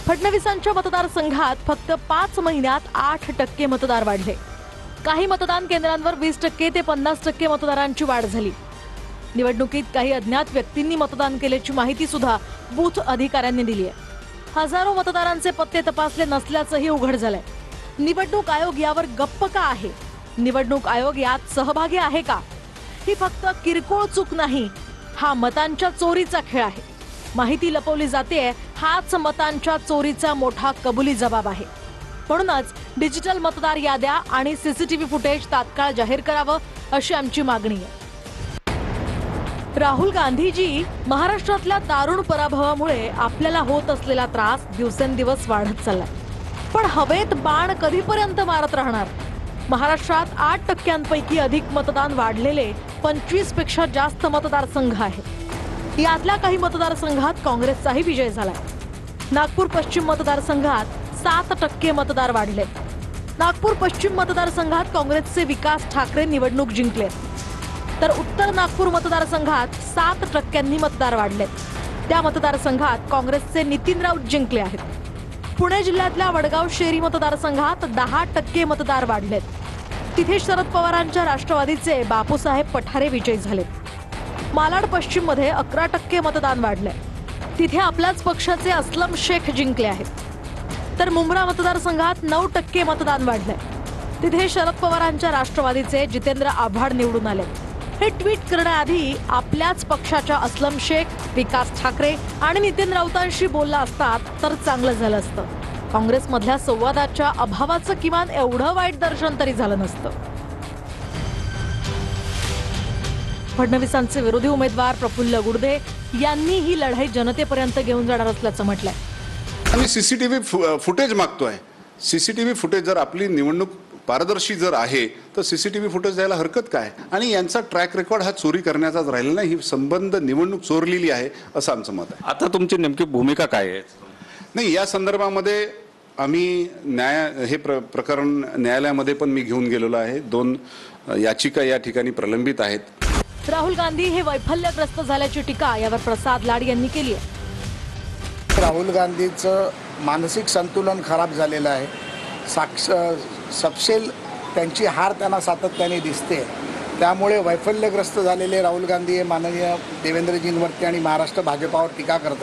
फडणवीसांच्या मतदारसंघात फक्त 5 महिन्यात 8% मतदार वाढले। काही मतदान केंद्रांवर 20% ते 50% मतदारांची वाढ झाली। निवडणुकीत काही अज्ञात व्यक्तींनी मतदान केल्याची माहिती सुद्धा बूथ अधिकाऱ्यांनी दिली आहे। हजारो मतदारांचे पत्ते तपासले नसल्याचंही उघड झालंय। निवडणूक आयोग यावर गप्प का आहे? निवडणूक आयोग यात सहभागी आहे का? ही फक्त किरकोळ चूक नाही, हा मतांच्या चोरीचा खेळ आहे। माहिती लपवली जाते, हाच मतांच्या चोरीचा मोठा कबुली जबाब आहे। म्हणूनच डिजिटल मतदार याद्या आणि सीसीटीव्ही फुटेज तात्काळ जाहीर करावं अशी आमची मागणी आहे। राहुल गांधीजी, महाराष्ट्रातल्या दारुण पराभवामुळे आपल्याला होत असलेला त्रास दिवसेंदिवस वाढत चाललाय। पण हवेत बाण कधीपर्यंत मारत राहणार? महाराष्ट्रात 8% अधिक मतदान वाढलेले 25 पेक्षा जास्त मतदारसंघ आहेत। यातल्या काही मतदारसंघात काँग्रेसचाही विजय झालाय। नागपूर पश्चिम मतदारसंघात 7% मतदार वाढले। नागपूर पश्चिम मतदारसंघात काँग्रेसचे विकास ठाकरे निवडणूक जिंकले, तर उत्तर नागपूर मतदारसंघात 7% मतदार वाढले। त्या मतदारसंघात काँग्रेसचे नितीन राऊत जिंकले आहेत। पुणे जिल्ह्यातल्या वडगाव शेरी मतदारसंघात 10% मतदार वाढलेत। तिथे शरद पवारांच्या राष्ट्रवादीचे बापूसाहेब पठारे विजयी झालेत। मालाड पश्चिम मध्ये 11% मतदान वाढलंय। तिथे आपल्याच पक्षाचे असलम शेख जिंकले आहेत। तर मुंब्रा मतदारसंघात 9% मतदान वाढलंय। तिथे शरद पवारांच्या राष्ट्रवादीचे जितेंद्र आव्हाड निवडून आले। हे ट्विट करण्याआधी आपल्याच पक्षाच्या असलम शेख, विकास ठाकरे आणि नितीन राऊतांशी बोलला असतात तर चांगलं झालं असतं। काँग्रेसमधल्या संवादाच्या अभावाचं किमान एवढं वाईट दर्शन तरी झालं नसतं। फडणवीसांचे विरोधी उमेदवार प्रफुल्ल गुडदे यांनी ही लढाई जनतेपर्यंत घेऊन जाणार असल्याचं म्हटलंय। आम्ही सीसीटीव्ही फुटेज मागतोय। सीसीटीव्ही फुटेज जर आपली निवडणूक पारदर्शी जर आहे तर सीसीटीव्ही फुटेज द्यायला हरकत काय? आणि यांचा ट्रॅक रेकॉर्ड हा चोरी करण्याचाच राहिला नाही, ही संबंध निवडणूक चोरलेली आहे असं आमचं मत आहे। आता तुमची नेमकी भूमिका काय आहे? नाही, या संदर्भामध्ये आम्ही हे प्रकरण न्यायालयामध्ये पण मी घेऊन गेलेलो आहे। 2 याचिका या ठिकाणी प्रलंबित आहेत। राहुल गांधी हे वैफल्यग्रस्त झाल्याची टीका यावर प्रसाद लाड यांनी केली आहे। राहुल गांधीचं मानसिक संतुलन खराब झालेलं आहे। सपशेल त्यांची हार त्यांना सातत्याने दिसते। त्यामुळे वैफल्यग्रस्त झालेले राहुल गांधी हे माननीय देवेंद्रजींवरती आणि महाराष्ट्र भाजपावर टीका करतात।